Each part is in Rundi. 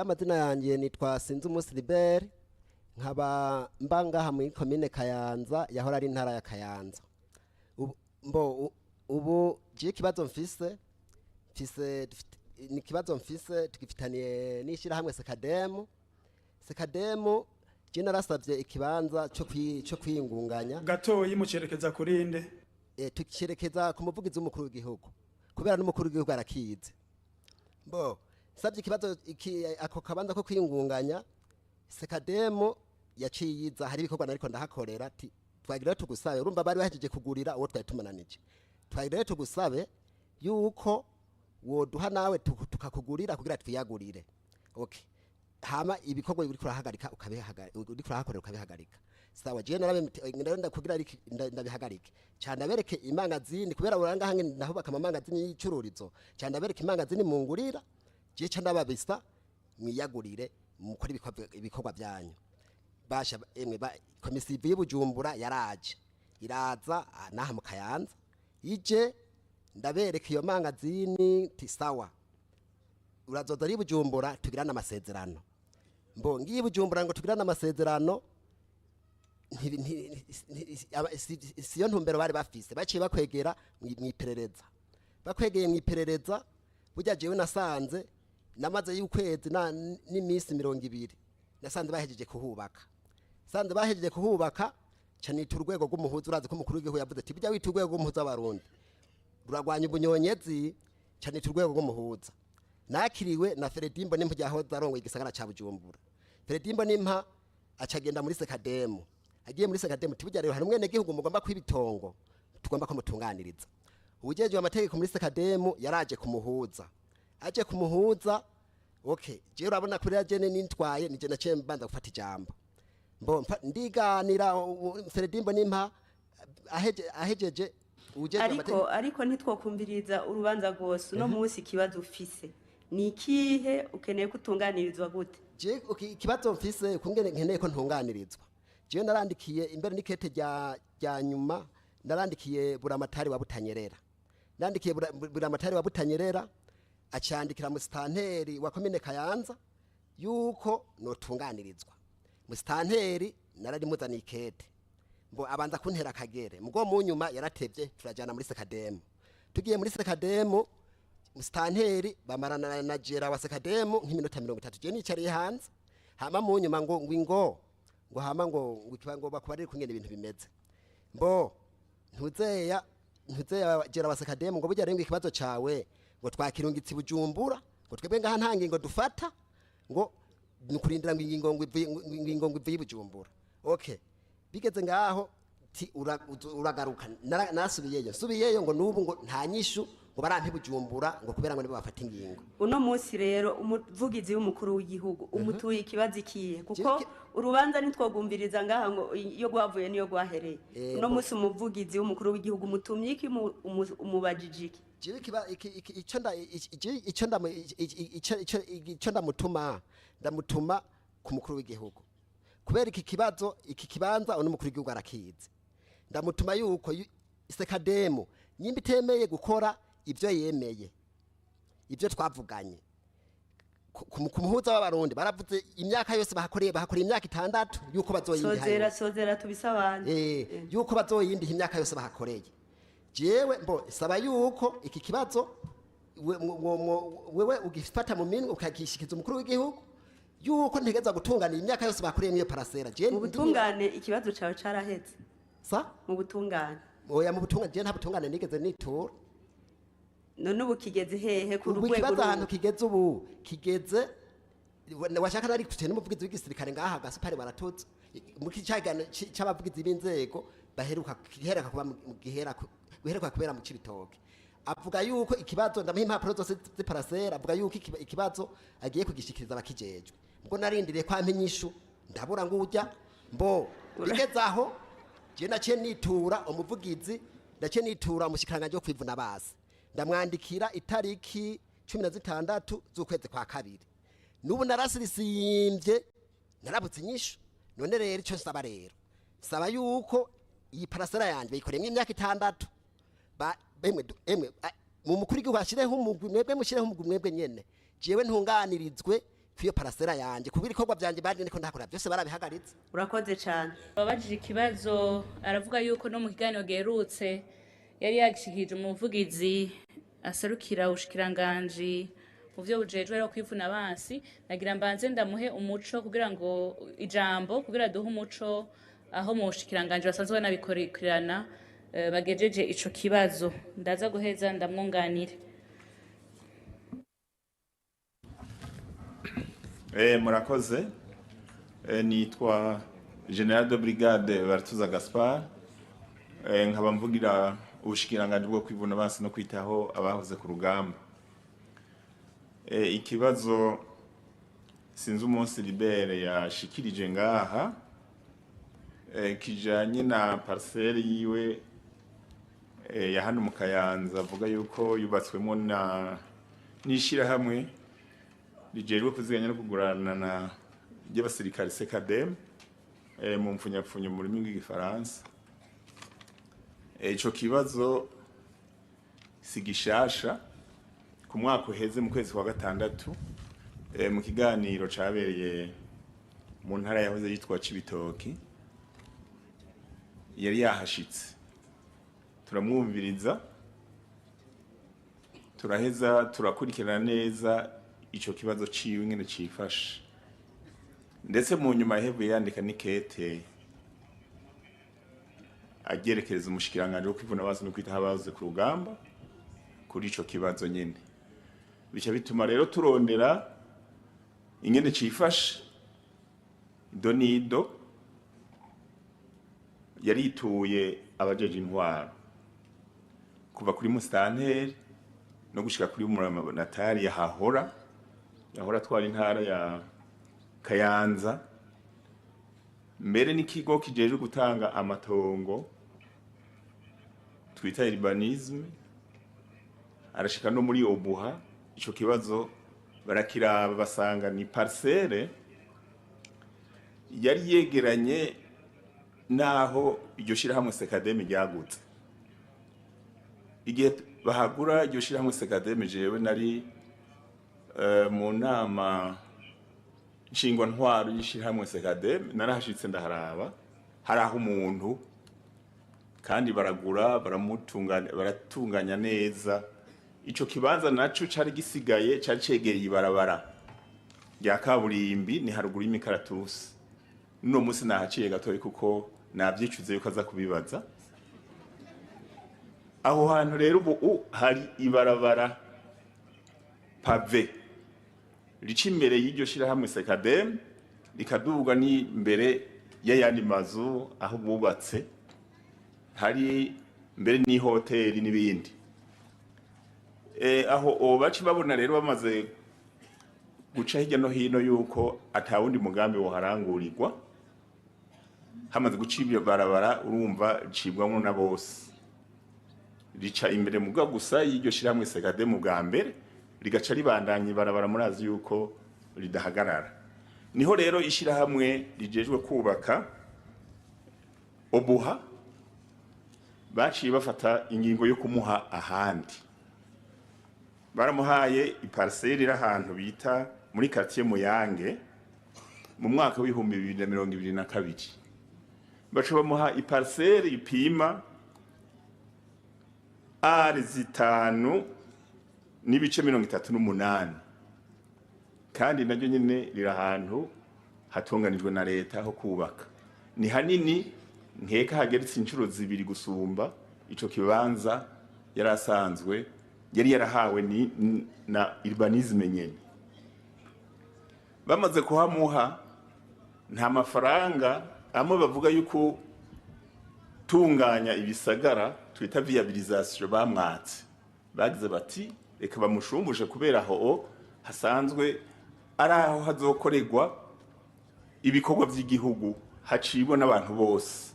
amazina yanjye nitwa Sinzi Umunsi Libert nkaba mbangaha muri komine Kayanza yahora ari intara ya Kayanza. Ubu je kibazo mfise ni kibazo mfise tukifitaniye nishira hamwe Sekademu je narasavye ikibanza cyo kwiyingunganya gatoyi mucerekeza kurinde tukicerekeza ku muvugizi w'umukuru w'igihugu kubera n'umukuru w'igihugu arakize. Savye ikibazo ako kabanza ko kwiyingunganya Sekademu yaciyiza hari ibikorwa nariko ndahakorera ati twagira tugusabe urumva bari bahejeje kugurira uwo twari tumananije twagira tugusabe yuko woduha nawe tukakugurira kugira twiyagurire. Okay, hama ibikorwa biri kurahagarika ukabihagarika sawa je narabenda kugira ndabihagarike cyane abereke imangazini kubera uranga hange ndahubaka amangazini y'icururizo cyane abereke imangazini mungurira je cyane ababisa mwiyagurire mukora ibikorwa byanyu basha emwe komisiyo y'Ubujumbura yaraje iraza naha mu Kayanza ije ndabereka iyo mangazini tisawa urazoza ari Bujumbura tugirana amasezerano ngiye Bujumbura ngo tugirana amasezerano siyo ntumbero bari bafise baciye bakwegera mwiperereza bakwegeye mwiperereza burya jewe nasanze namaze y'ukwezi n'imisi 200 nasanze bahejeje kuhubaka cyane urwego rw'umuhuza urazi ko mukuru w'igihugu yavuze ati bijya wita urwego rw'umuhuza w'abarundi ruragwanya ubunyonyezi cyane urwego rw'umuhuza nakiriwe na Feredimbo nimpa yahoza arongoye igisagara ca Bujumbura. Feredimbo nimpa acagenda muri Sekademu agiye muri Sekademu tibujya rero hari mwene gihugu mugomba kwibitongo tugomba ko mutunganiriza ujeje amategeko muri Sekademu yaraje kumuhuza aje kumuhuza. Okay, je urabona kuri ajene nintwaye nije naciye mbanza gufata ijambo ndiganira Feredimbo nimpa ahejeje ariko ntitwokumviriza urubanza rwose no munsi kibazo ufise ni kihe ukeneye kutunganirizwa gute? Je ikibazo mfise kungene nkeneye ko ntunganirizwa je narandikiye imbere nikete rya nyuma narandikiye buramatari wa Butanyerera nandikiye buramatari wa Butanyerera acandikira musitanteri wa komine Kayanza yuko notunganirizwa musitanteri narari muzana ikete abanza kuntera akagere mu nyuma yaratevye turajana muri Sekademu tugiye muri Sekademu musitanteri bamarana na jera wa Sekademu nk'iminota 30 je nicariye hanze hama mu nyuma ngo hama ngo ikibango bakubarire kungena ibintu bimeze ntuzeya jera wa Sekademu ngo burya renga ikibazo cawe ngo twakirungitse Bujumbura ngo twebwe ngaha ntangi ngo dufata ngo nukurindira ngo ingingo ngo ivuye Bujumbura. Okay, bigeze ngaho ti uragaruka nasubiyeyo ngo nubu ngo nta nyishu ngo barampe Bujumbura ngo kubera ngo nibo bafata ingingo. Uno munsi rero umuvugizi w'umukuru w'igihugu umutuye ikibazi kiye kuko urubanza nitwogumviriza ngaha ngo iyo gwavuye niyo gwahereye. Uno munsi umuvugizi w'umukuru w'igihugu mutumye iki umubajijiki icyo ndamutuma ku mukuru w'igihugu kubera iki kibanza n'umukuru w'igihugu arakize ndamutuma yuko Sekademu nyimba itemeye gukora ibyo yemeye ibyo twavuganye ku muhuza w'abarundi baravuze imyaka yose bahakoreye imyaka 6 yuko bazoyindi sozera tubisabanye yuko bazoyindi imyaka yose bahakoreye jewe saba yuko iki kibazo wewe ugifata mu minwe ukagishikiza umukuru w'igihugu yuko ntegeza gutunganira imyaka yose bakoreye niyo parasera je mu butungane ikibazo cawe carahetse mu butungane oya mu butungane je nta butungane nigeze nitura none ubu kigeze hehe ku rwego ikibazo ahantu kigeze ubu kigeze washaka nari kutene n'umuvugizi w'igisirikare ngaha gasupare baratoza mu kicagano c'abavugizi b'inzego baheruka guheruka kubera mu Cibitoke avuga yuko ikibazo ndamuha impapuro zose z'iparasera avuga yuko ikibazo agiye kugishikiriza abakijejwe ubwo narindiriye kwa mpinyishu ndabura ngujya bigeze aho je naciye nitura umuvugizi ndaciye nitura umushikiranganje wo kwivuna base ndamwandikira itariki 16 z'ukwezi kwa kabiri nubu narasirisimbye narabutse inyishu none rero ico saba yuko iyi parasera yanje bayikoreye imyaka 6 emwe mu mukuru w'igihugu ashireho umugwi mwebwe mushireho umugwi mwebwe nyene jewe ntunganirizwe kwiyo parasera yanje kubira ikorwa byanje bandi niko ndakora byose barabihagaritse. Urakoze cyane. Babajije ikibazo aravuga yuko no mu kiganiro gerutse yari yagishikije umuvugizi aserukira ubushikiranganje mu byo bujejwe rero kwivuna abansi, nagira mbanze ndamuhe umuco kugira ngo ijambo kugira duhe umuco aho mu bushikiranganje basanzwe banabikurikirana bagejeje ico kibazo. Ndaza guheza ndamwunganire. Murakoze. Nitwa General de Brigade Bartuza Gaspard, nkaba mvugira ubushikiranganje bwo kwivuna abansi no kwitaho abahoze ku rugamba. Ikibazo sinzi umunsi Libere yashikirije ngaha kijanye na parcelle yiwe ya hano mu Kayanza, avuga yuko yubatswemo n'ishira hamwe rijejwe kuziganya no kugurana na y'abasirikare SECADEM mu mfunyapfunyo mu rurimi rw'igifaransa. Ico kibazo sigishasha. Ku mwaka uheze mu kwezi kwa gatandatu mu kiganiro cabereye mu ntara yahoze yitwa Cibitoki, yari yahashitse turamwumviriza, turaheza turakurikirana neza ico kibazo ciwe ingene cifashe, ndetse mu nyuma yahevuye yandika n'ikete agerekereza umushikiranganje wo kwivuna abansi no kwitaho abahoze ku rugamba kuri ico kibazo nyene. Bica bituma rero turondera ingene cifashe ido nido, yarituye abajeje intwaro kuva kuri musitanteri no gushika kuri muramatari yahora twari intara ya Kayanza, mbere n'ikigo kijejwe gutanga amatongo twita urbanisme, arashika no muri Obuha. Ico kibazo barakiraba basanga ni parcelle yari yegeranye naho iryo shirahamwe SECADEM ryagutse. Igihe bahagura iryo shirahamwe SECADEM, jewe nari mu nama nshingwa ntwaro y'ishirahamwe SECADEM, narahashitse ndaharaba, hari aho umuntu kandi baragura baratunganya neza. Ico kibanza naco cari gisigaye cari cegereye ibarabara rya kaburimbi, ni haruguru y'imikaratusi. Nuno musi nahaciye gatoyi kuko navyicuze yuko aza kubibaza. Aho hantu rero ubu hari ibarabara pave rica imbere y'iryo shirahamwe SECADEM, rikaduga ni imbere y'ayandi mazu aho bubatse, hari mbere ni hoteli n'ibindi. Aho baci babona rero bamaze guca hirya no hino yuko atawundi mugambi woharangurirwa, hamaze guca ibyo barabara, urumva cibwamwo na bose, rica imbere muga gusa y'iryo shirahamwe SECADEM bwa mbere, rigaca ribandanya ibarabara, murazi yuko ridahagarara. Niho rero ishirahamwe rijejwe kubaka Obuha baciye bafata ingingo yo kumuha ahandi. Baramuhaye iparcelle iri ahantu bita muri quartier Muyange mu mwaka w'ibihumbi 2022. Baca bamuha iparcelle ipima ari 5 n'ibice 38, kandi naryo nyene riri ahantu hatunganijwe na leta ho kubaka. Ni hanini, nkeka hageretse inshuro zibiri gusumba ico kibanza yarasanzwe yari yarahawe na urbanisme nyene. Bamaze kuhamuha nta mafaranga amwe bavuga yuko tunganya ibisagara twita viabilisation bamwatse. Bagize bati reka bamushumbuje kubera aho hasanzwe ari aho hazokorerwa ibikorwa by'igihugu, hacibwa n'abantu bose.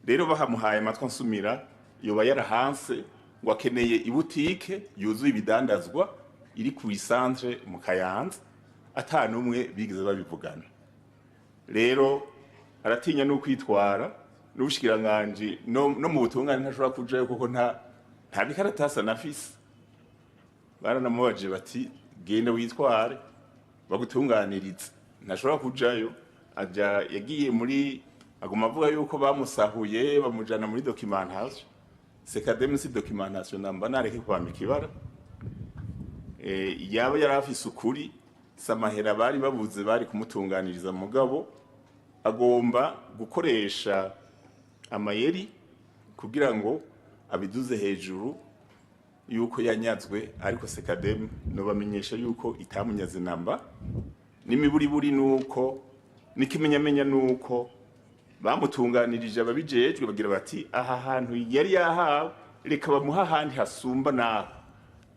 Rero bahamuhaye amatwa nsumira yoba yarahanse ngo akeneye ibutike yuzuye ibidandazwa iri ku isantre mu Kayanza, atanumwe bigize babivugana. Rero aratinya no kwitwara n'ubushikiranganje no mu butungane ntashobora kujayo kuko nta bikaratasa nafise. Baranamubaje bati genda witware, bagutunganiriza ntashobora kujayo yagiye muri aguma avuga yuko bamusahuye bamujana muri documentation sekademe si documentation namba nareke kwambika ibara yaba yarafise ukuri samahera bari babuze bari kumutunganiriza mugabo agomba gukoresha amayeri kugira ngo abiduze hejuru yuko yanyazwe ariko sekademe no bamenyesha yuko itamunyaze namba n'imiburiburi nuko nikimenyamenya nuko bamutunganirije ababijejwe bagira bati aha hantu yari yahawe reka bamuha handi hasumba naho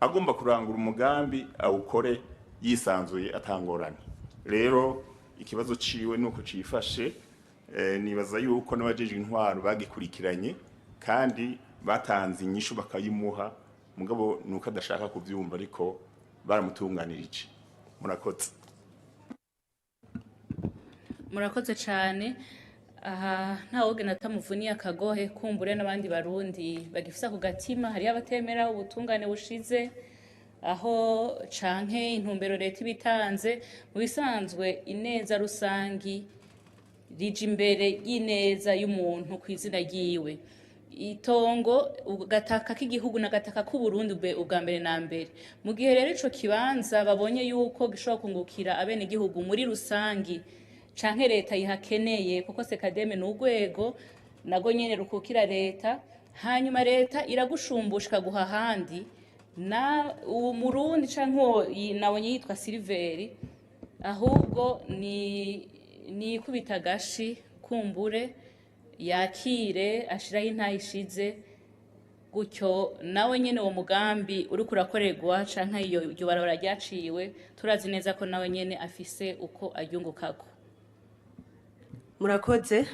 agomba kurangura umugambi awukore yisanzuye atangorane rero ikibazo ciwe nuko cifashe nibaza yuko n'abajejwe intwaro bagikurikiranye kandi batanze inyishu bakayimuha mugabo nuko adashaka kuvyumva ariko baramutunganirije murakoze cyane aha ntawoge natamuvuniye akagohe kumbure n'abandi barundi bagifisa ku gatima hari abatemera ubutungane bushize aho canke intumbero leta ibitanze mu bisanzwe ineza rusangi rije imbere y'ineza y'umuntu ku izina ryiwe itongo ugataka k'igihugu n'agataka k'u Burundi ubwa mbere na mbere mu gihe rero ico kibanza babonye yuko gishobora kungukira abene igihugu muri rusangi canke leta yihakeneye kuko sekademe n'ugwego nago nyene rukukira leta hanyuma leta iragushumbusha guha handi na umurundi canke nabonye yitwa Silveri ahubwo ni kubita gashi kumbure yakire ashiraho intayishize gutyo nawe nyene uwo mugambi uri kurakorerwa canke iyo barabara ryaciwe turazi neza ko nawe nyene afise uko aryungukako murakoze